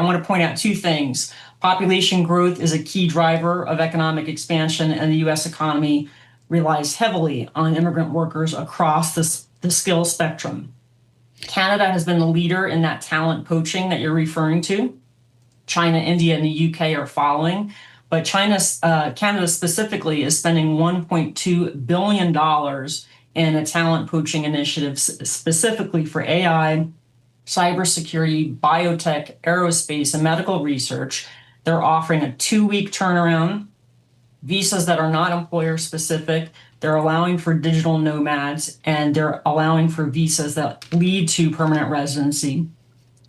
I want to point out two things. Population growth is a key driver of economic expansion, and the U.S. economy relies heavily on immigrant workers across the skill spectrum. Canada has been the leader in that talent poaching that you're referring to. China, India, and the UK are following. But Canada specifically is spending $1.2 billion in a talent poaching initiative specifically for AI, cybersecurity, biotech, aerospace, and medical research. They're offering a 2-week turnaround, visas that are not employer specific. They're allowing for digital nomads, and they're allowing for visas that lead to permanent residency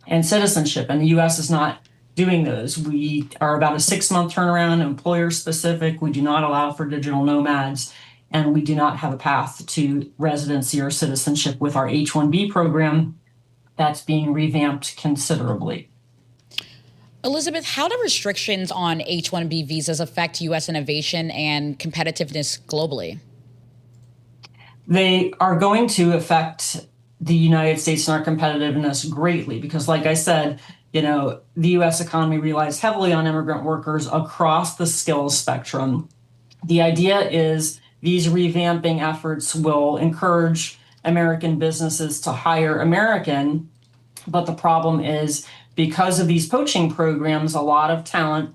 and citizenship. And the US is not doing those. We are about a 6-month turnaround, employer specific. We do not allow for digital nomads, and we do not have a path to residency or citizenship with our H1B program. That's being revamped considerably. Elizabeth, how do restrictions on H-1B visas affect U.S. innovation and competitiveness globally? They are going to affect the United States and our competitiveness greatly because, like I said, the U.S. economy relies heavily on immigrant workers across the skills spectrum. The idea is these revamping efforts will encourage American businesses to hire American, but the problem is because of these poaching programs, a lot of talent,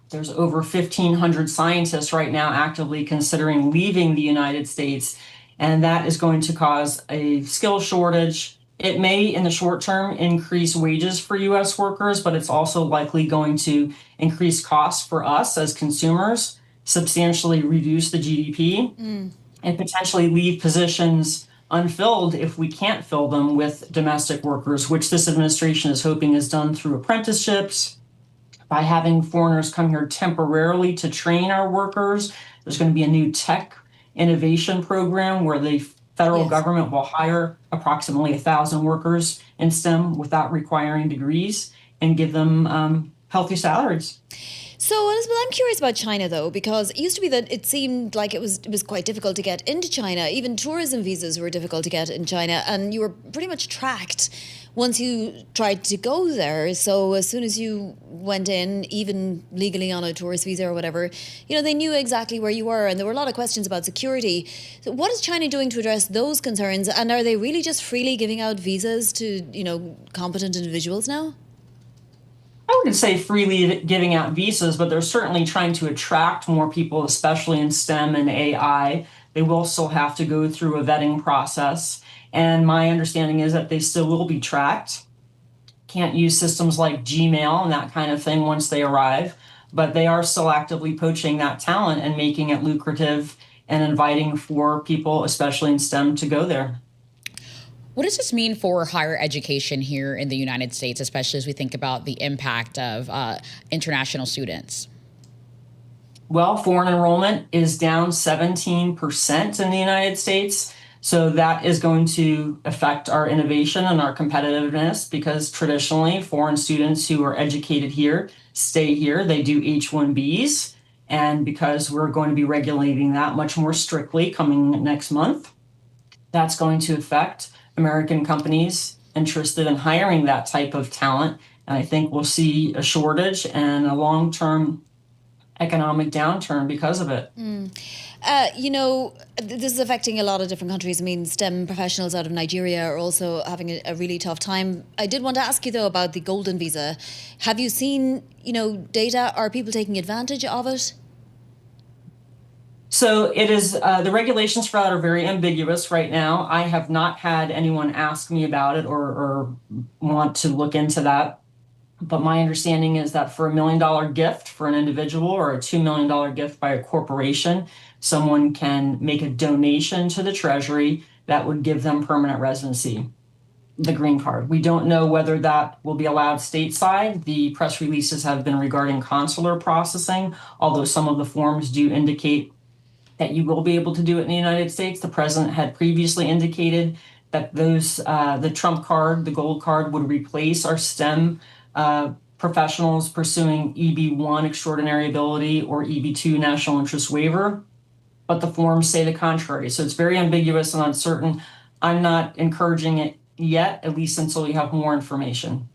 there's over 1,500 scientists right now actively considering leaving the United States, and that is going to cause a skill shortage. It may, in the short term, increase wages for U.S. workers, but it's also likely going to increase costs for us as consumers, substantially reduce the GDP, and potentially leave positions unfilled if we can't fill them with domestic workers, which this administration is hoping is done through apprenticeships, by having foreigners come here temporarily to train our workers. There's going to be a new tech innovation program where the federal government will hire approximately 1,000 workers in STEM without requiring degrees and give them healthy salaries. So, Elizabeth, I'm curious about China, though, because it used to be that it seemed like it was quite difficult to get into China. Even tourism visas were difficult to get in China, and you were pretty much tracked once you tried to go there. So as soon as you went in, even legally on a tourist visa or whatever, they knew exactly where you were, and there were a lot of questions about security. So what is China doing to address those concerns, and are they really just freely giving out visas to, competent individuals now? I wouldn't say freely giving out visas, but they're certainly trying to attract more people, especially in STEM and AI. They will still have to go through a vetting process. And my understanding is that they still will be tracked. Can't use systems like Gmail and that kind of thing once they arrive, but they are still actively poaching that talent and making it lucrative and inviting for people, especially in STEM, to go there. What does this mean for higher education here in the United States, especially as we think about the impact of international students? Well, foreign enrollment is down 17% in the United States. So that is going to affect our innovation and our competitiveness because traditionally foreign students who are educated here stay here. They do H1Bs. And because we're going to be regulating that much more strictly coming next month, that's going to affect American companies interested in hiring that type of talent. And I think we'll see a shortage and a long-term economic downturn because of it. This is affecting a lot of different countries. I mean, STEM professionals out of Nigeria are also having a really tough time. I did want to ask you, though, about the golden visa. Have you seen, data? Are people taking advantage of it? So it is, the regulations for that are very ambiguous right now. I have not had anyone ask me about it or want to look into that. But my understanding is that for $1 million gift for an individual or a $2 million gift by a corporation, someone can make a donation to the Treasury that would give them permanent residency, the green card. We don't know whether that will be allowed stateside. The press releases have been regarding consular processing, although some of the forms do indicate that you will be able to do it in the United States. The president had previously indicated that the Trump card, the gold card, would replace our STEM professionals pursuing EB1 extraordinary ability or EB2 national interest waiver, but the forms say the contrary. So it's very ambiguous and uncertain. I'm not encouraging it yet, at least until we have more information.